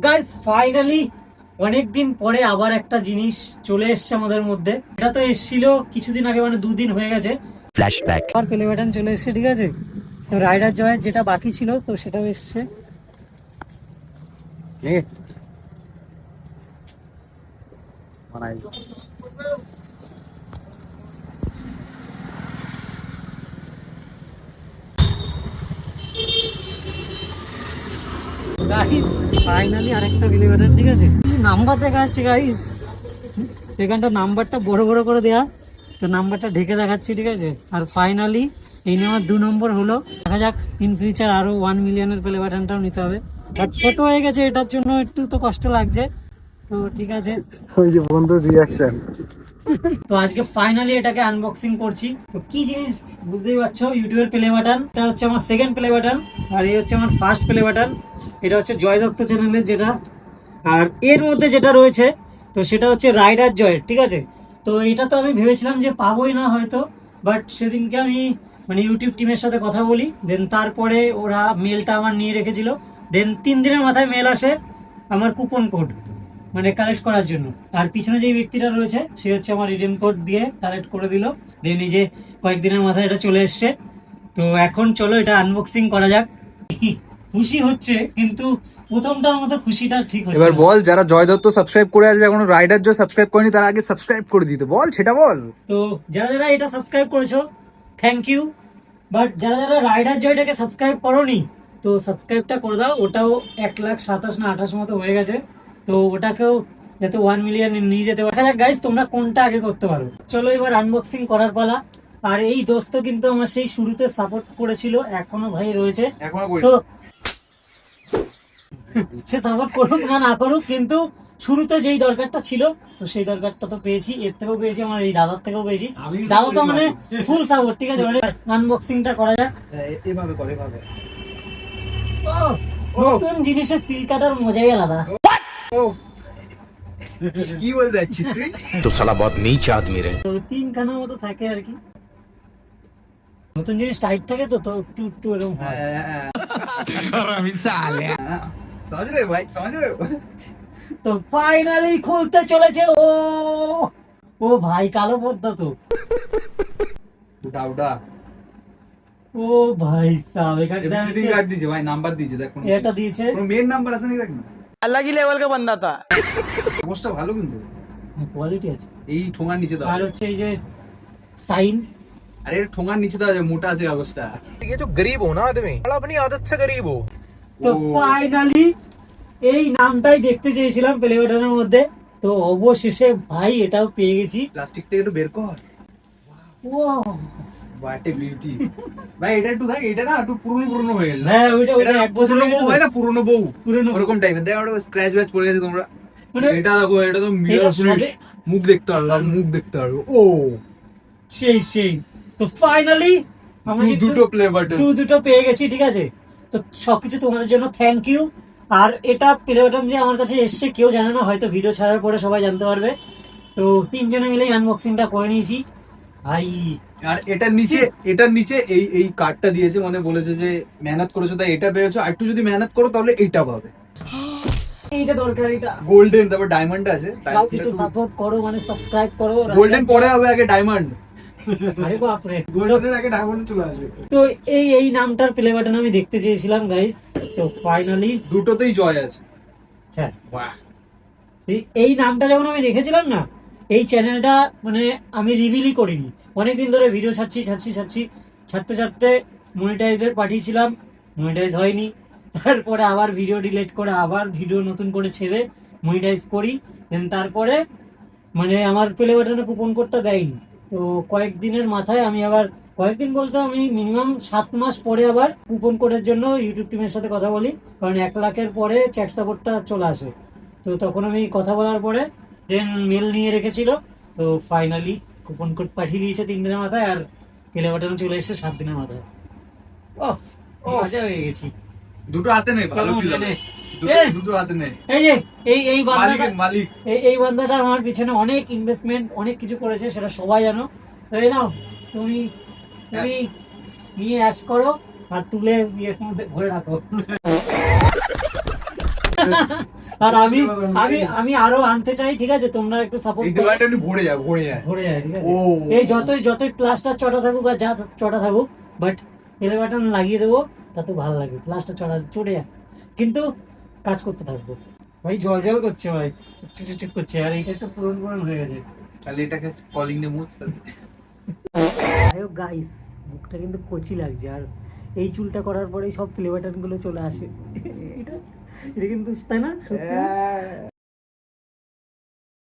Guys finally অনেকদিন পরে আবার একটা জিনিস চলে এসছে আমাদের মধ্যে। এটা তো এসেছিল কিছুদিন আগে, মানে 2 দিন হয়ে গেছে। ফ্ল্যাশব্যাক আর প্লে বাটন চলে এসছে, ঠিক আছে। তো রাইডার জয়ের যেটা বাকি ছিল তো সেটাও এসছে। গাইস ফাইনালি আরেকটা প্লে বাটন, ঠিক আছে। কি নাম্বার দেখা যাচ্ছে গাইস, এখানটা নাম্বারটা বড় বড় করে দেয়া, তো নাম্বারটা ঢেকে দেখাচ্ছি, ঠিক আছে। আর ফাইনালি এই নিয়ে আমার 2 নম্বর হলো। দেখা যাক ইন ফিউচার আরো 1 মিলিয়নের প্লে বাটনটাও নিতে হবে। আর ছোট হয়ে গেছে, এটার জন্য একটু তো কষ্ট লাগছে, তো ঠিক আছে। ওই যে বন্ধুর রিয়াকশন। তো আজকে ফাইনালি এটাকে আনবক্সিং করছি। তো কি জিনিস বুঝতেই পারছো, ইউটিউবের প্লে বাটন। এটা হচ্ছে আমার সেকেন্ড প্লে বাটন, আর এই হচ্ছে আমার ফার্স্ট প্লে বাটন। এটা হচ্ছে জয় দত্ত চ্যানেলের যেটা, আর এর মধ্যে যেটা রয়েছে তো সেটা হচ্ছে রাইডার জয়ের, ঠিক আছে। তো এটা তো আমি ভেবেছিলাম যে পাবোই না হয়তো, বাট সেদিনকে আমি মানে ইউটিউব টিমের সাথে কথা বলি, দেন তারপরে ওরা মেলটা আমার নিয়ে রেখেছিল। দেন 3 দিনের মাথায় মেল আসে আমার কুপন কোড মানে কালেক্ট করার জন্য। আর পিছনে যে ব্যক্তিটা রয়েছে সে হচ্ছে আমার রিডিম কোড দিয়ে কালেক্ট করে দিল। দেন এই যে কয়েকদিনের মাথায় এটা চলে এসছে। তো এখন চলো এটা আনবক্সিং করা যাক। খুশি হচ্ছে, কিন্তু প্রথমটার মতো খুশিটা ঠিক হচ্ছে এবার না। বল, যারা জয় দত্ত সাবস্ক্রাইব করে আছে, এখনো রাইডার জয় সাবস্ক্রাইব করেনি, তারা আগে সাবস্ক্রাইব করে দিতে বল, সেটা বল। তো যারা যারা এটা সাবস্ক্রাইব করেছো থ্যাংক ইউ, বাট যারা যারা রাইডার জয়টাকে সাবস্ক্রাইব করোনি তো সাবস্ক্রাইবটা করে দাও। ওটাও 1,27,000 না 28 মতো হয়ে গেছে, তো ওটাকেও যাতে 1 মিলিয়ন নিয়ে যেতে পারে। দেখা যাক গাইস তোমরা কোনটা আগে করতে পারো। চলো এবার আনবক্সিং করার পালা। আর এই দোস্ত কিন্তু আমার সেই শুরুতে সাপোর্ট করেছিল, এখনো ভাই রয়েছে। তো সে সাপোর্ট করুক না করুক, কিন্তু শুরুতে যেই দরকারটা ছিল তো সেই দরকারটা তো পেয়েছি। এর থেকেও পেয়েছি, আমার এই দাদার থেকেও পেয়েছি। দাদা তো মানে ফুল সাপোর্ট, ঠিক আছে। আনবক্সিংটা করা যাক। এভাবে করে, এভাবে। নতুন জিনিসের সিল কাটার মজাই আলাদা। কি বলতে যাচ্ছিস তুই? तो साला बहुत नीच आदमी रहे। তো 3খানা মতো থাকে আর কি। নতুন জিনিস টাইট থাকে তো তো একটু একটু এরকম হয়। समझ रहे हो भाई, समझ रहे हो? তো ফাইনালি খুলতে চলেছে। ও ভাই কালো পদ্মা তো। उठा उठा। ও ভাই সাহেব, এখানে विजिटिंग कार्ड दीजिए भाई, नंबर दीजिए, देख कोन এটা দিয়েছে। कोन मेन नंबर আছে নাকি দেখ না। अलग ही लेवल का बंदा था। পোস্টটা ভালো কিন্তু, কোয়ালিটি আছে। এই ঠোঙার নিচে দাও। আর হচ্ছে এই যে সাইন। আরে ঠোঙার নিচে দাও, যে মোটা আছে কাগজটা। ये जो गरीब हो ना आदमी, बड़ा अपनी आदत से गरीब हो। তো ফাইনালি এই নামটাই দেখতে চেয়েছিলাম প্লে বাটনের মধ্যে, তো অবশেষে ভাই এটাও পেয়ে গেছি। প্লাস্টিক থেকে একটু বের কর। ও হোয়াট এ বিউটি। ভাই এটা একটু দেখ, এটা না একটু পুরনো পুরনো হয়ে গেছে। হ্যাঁ ওইটা এটা 1 বছর পুরনো বউ হয় না, পুরনো বউ পুরনো বউ। ওরকম টাইপের। দেখ ওটা স্ক্র্যাচ ব্যাচ পড়ে গেছে তোমরা। মানে এটা দেখো, এটা তো এটা মিরর সবে- মুখ দেখতে পারলাম, মুখ দেখতে পারবো। ও সেই তো ফাইনালি আমি দুটো প্লে বাটন, দুটো পেয়ে গেছি, ঠিক আছে। তো সবকিছু তোমাদের জন্য থ্যাংক ইউ। আর এটা প্লে বাটন যে আমার কাছে এসছে কেউ জানে না, হয়তো ভিডিও ছাড়ার পরে সবাই জানতে পারবে। তো 3 জনে মিলেই আনবক্সিংটা করে নিয়েছি ভাই। আর এটার নিচে এই কার্ডটা দিয়েছে, মানে বলেছে যে মেহনত করেছো তাই এটা পেয়েছো, আর একটু যদি মেহনত করো তাহলে এইটা পাবে। এইটা দরকার, এটা গোল্ডেন, তারপর ডায়মন্ড আছে। একটু সাপোর্ট করো, মানে সাবস্ক্রাইব করো। গোল্ডেন পরে হবে, আগে ডায়মন্ড। আরে বাপরে, গোল্ডেনের আগে ডায়মন্ড চলে আসবে। তো এই নামটার প্লে বাটন আমি দেখতে চেয়েছিলাম গাইস। তো ফাইনালি দুটোতেই জয় আছে। হ্যাঁ, বাহ। এই নামটা যখন আমি রেখেছিলাম না, এই চ্যানেলটা মানে আমি রিভিলই করিনি। অনেকদিন ধরে ভিডিও ছাড়তে মনিটাইজের পাঠিয়েছিলাম, মনিটাইজ হয়নি। তারপরে আবার ভিডিও ডিলিট করে আবার ভিডিও নতুন করে ছেড়ে মনিটাইজ করি। দেন তারপরে মানে আমার প্লে বাটনে কুপন কোডটা দেয়নি। তো কয়েকদিনের মাথায় আমি আবার, কয়েকদিন বলতে আমি মিনিমাম 7 মাস পরে আবার কুপন কোডের জন্য ইউটিউব টিমের সাথে কথা বলি, কারণ 1 লাখের পরে চ্যাট সাপোর্টটা চলে আসে। তো তখন আমি কথা বলার পরে দেন মেল নিয়ে রেখেছিল। তো ফাইনালি কুপন কোড পাঠিয়ে দিয়েছে 3 দিনের মাথায়, আর প্লে বাটন চলে এসেছে 7 দিনের মাথায়। মজা হয়ে গেছি। দুটো হাতে নেই, ভালো ফিল হবে। দুটো হাতে নেই। এই যে এই বান্দাটা, মালিক এই বান্দাটা আমার পিছনে অনেক ইনভেস্টমেন্ট অনেক কিছু করেছে, সেটা সবাই জানো। তো এই নাও, তুমি নিয়ে অ্যাশ করো আর তুলে ইয়ের মধ্যে ভরে রাখো। আর আমি আমি আমি আরো আনতে চাই, ঠিক আছে, তোমরা একটু সাপোর্ট এই করো। দেওয়ালটা একটু ভরে যায় ভরে যায়, ঠিক আছে। ও। এই যতই প্লাস্টার চটা থাকুক আর যা চটা থাকুক, বাট প্লে বাটন লাগিয়ে দেবো, তাতে ভালো লাগে। প্লাস্টার চটা চটে যায়, কিন্তু কাজ করতে থাকবো। ভাই জল জল করছে ভাই, চুপ করছে, আর এইটা একটু পুরন হয়ে গেছে। তাহলে এটাকে কলিং দিয়ে মুছ তাহলে। গাইস, মুখটা কিন্তু কচি লাগছে, আর এই চুলটা করার পরেই সব প্লে বাটন গুলো চলে আসে। এটা এটা কিন্তু তাই না, সত্যি না?